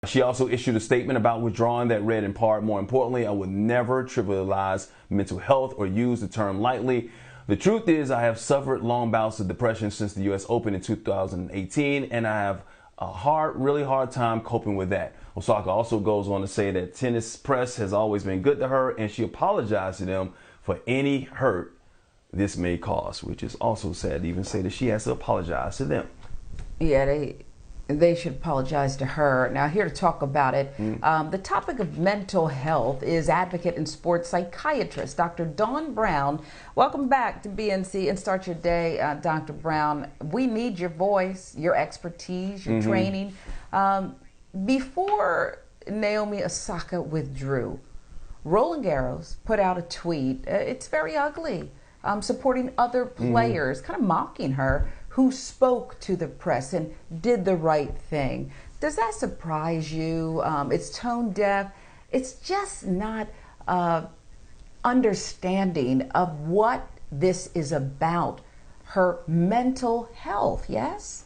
She also issued a statement about withdrawing that read in part, "More importantly, I would never trivialize mental health or use the term lightly. The truth is I have suffered long bouts of depression since the US Open in 2018, and I have a really hard time coping with that." Osaka also goes on to say that tennis press has always been good to her, and she apologized to them for any hurt this may cause, which is also sad to even say that she has to apologize to them. Yeah, they should apologize to her. Now, here to talk about it, the topic of mental health is advocate and sports psychiatrist Dr. Dawn Brown. Welcome back to BNC and start your day, Dr. Brown. We need your voice, your expertise, your training. Before Naomi Osaka withdrew, Roland Garros put out a tweet. It's very ugly, supporting other players, kind of mocking her, who spoke to the press and did the right thing. Does that surprise you? It's tone deaf. It's just not understanding of what this is about, her mental health, yes?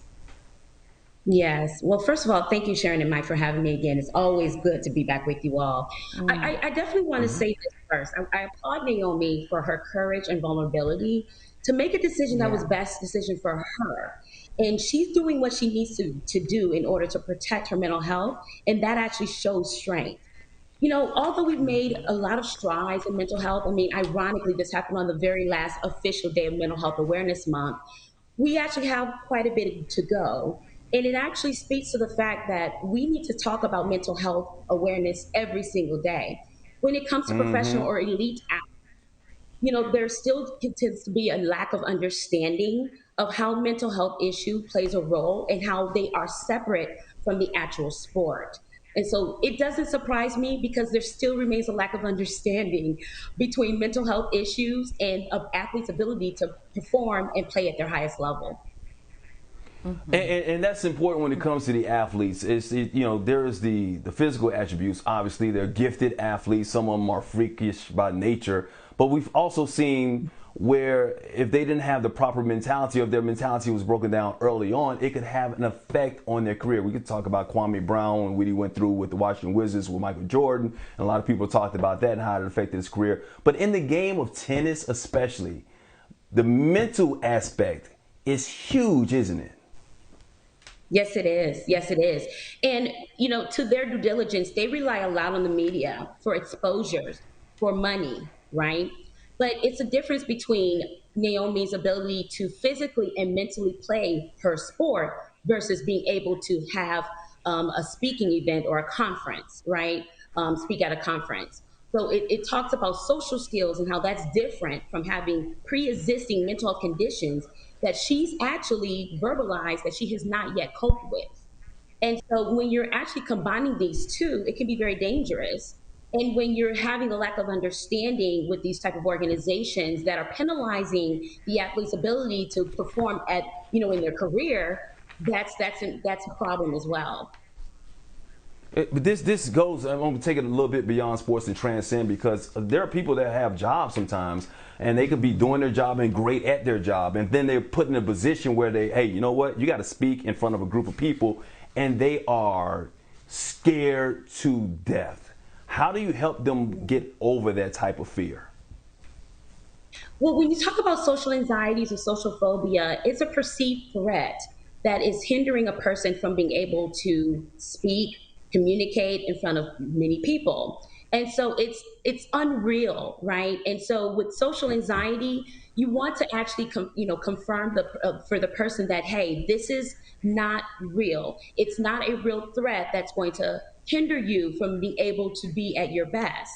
Yes. Well, first of all, thank you, Sharon and Mike, for having me again. It's always good to be back with you all. I definitely want to say this first. I applaud Naomi for her courage and vulnerability to make a decision that was Yeah. best decision for her. And she's doing what she needs to do in order to protect her mental health. And that actually shows strength. Although we've made a lot of strides in mental health, I mean, ironically, this happened on the very last official day of Mental Health Awareness Month. We actually have quite a bit to go. And it actually speaks to the fact that we need to talk about mental health awareness every single day. When it comes to professional or elite athletes, there still tends to be a lack of understanding of how mental health issue plays a role and how they are separate from the actual sport. And so it doesn't surprise me because there still remains a lack of understanding between mental health issues and of athletes' ability to perform and play at their highest level. And that's important when it comes to the athletes. There is the physical attributes. Obviously, they're gifted athletes. Some of them are freakish by nature. But we've also seen where if they didn't have the proper mentality, or if their mentality was broken down early on, it could have an effect on their career. We could talk about Kwame Brown and what he went through with the Washington Wizards with Michael Jordan. And a lot of people talked about that and how it affected his career. But in the game of tennis especially, the mental aspect is huge, isn't it? Yes, it is. Yes, it is. And, to their due diligence, they rely a lot on the media for exposures, for money, right? But it's a difference between Naomi's ability to physically and mentally play her sport versus being able to have a speaking event or a conference, right? Speak at a conference. So it talks about social skills and how that's different from having pre-existing mental health conditions that she's actually verbalized that she has not yet coped with. And so when you're actually combining these two, it can be very dangerous. And when you're having a lack of understanding with these type of organizations that are penalizing the athlete's ability to perform in their career, that's a problem as well. But this goes. I'm going to take it a little bit beyond sports and transcend, because there are people that have jobs sometimes, and they could be doing their job and great at their job, and then they're put in a position where hey, you know what? You got to speak in front of a group of people, and they are scared to death. How do you help them get over that type of fear? Well, when you talk about social anxieties or social phobia, it's a perceived threat that is hindering a person from being able to speak, communicate in front of many people. And so it's unreal, right? And so with social anxiety, you want to actually confirm for the person that, hey, this is not real. It's not a real threat that's going to hinder you from being able to be at your best.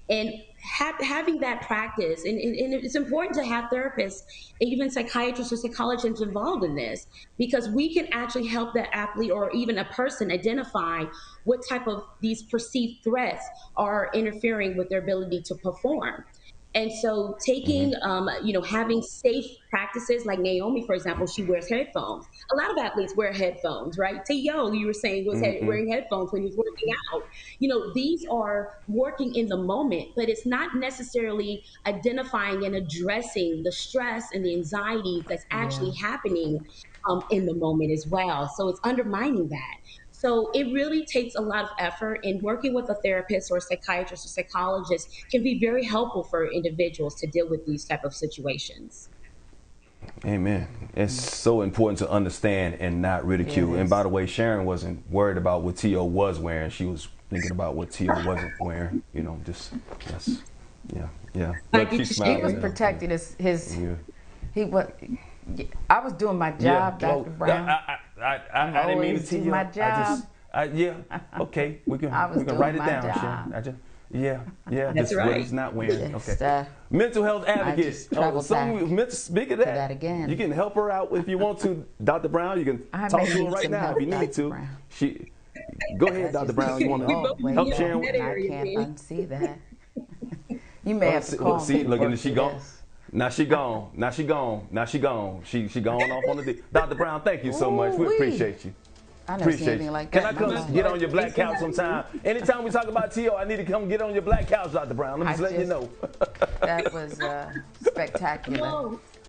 And having that practice, and it's important to have therapists, even psychiatrists or psychologists involved in this, because we can actually help the athlete or even a person identify what type of these perceived threats are interfering with their ability to perform. And so taking, having safe practices like Naomi, for example, she wears headphones. A lot of athletes wear headphones, right? Teo, you were saying, was wearing headphones when he was working out. These are working in the moment, but it's not necessarily identifying and addressing the stress and the anxiety that's Yeah. actually happening in the moment as well. So it's undermining that. So it really takes a lot of effort, and working with a therapist or a psychiatrist or psychologist can be very helpful for individuals to deal with these type of situations. Amen. It's so important to understand and not ridicule. Yes. And by the way, Sharon wasn't worried about what T.O. was wearing. She was thinking about what T.O. wasn't wearing. You know, just, yes. Yeah. Look, she's He smiling was now. protecting his Yeah. he was. I was doing my job, Dr. Brown. I didn't mean to always tell do you. my job. Okay. We can I was write it doing my down, job. Sharon. Yeah. That's Just right. what he's not wearing. Just, Okay. Mental health advocate. just traveled Speak of that. that again. You can help her out if you want to, Dr. Brown. You can I talk may to her need right some now help, if you need Dr. to. Brown. Go ahead, Dr. Brown. You want Oh, to wait, help no, Sharon? I can't unsee that. You may have to call me. Look, and for she gone. this. Now she gone. She gone off on the Dr. Brown, thank you so much. We Ooh-wee. appreciate you. I never seen Appreciate anything you. like Can that. I in come my life. get on your black couch sometime? Anytime we talk about T.O., I need to come get on your black couch, Dr. Brown. Let me just let you know. That was spectacular. No,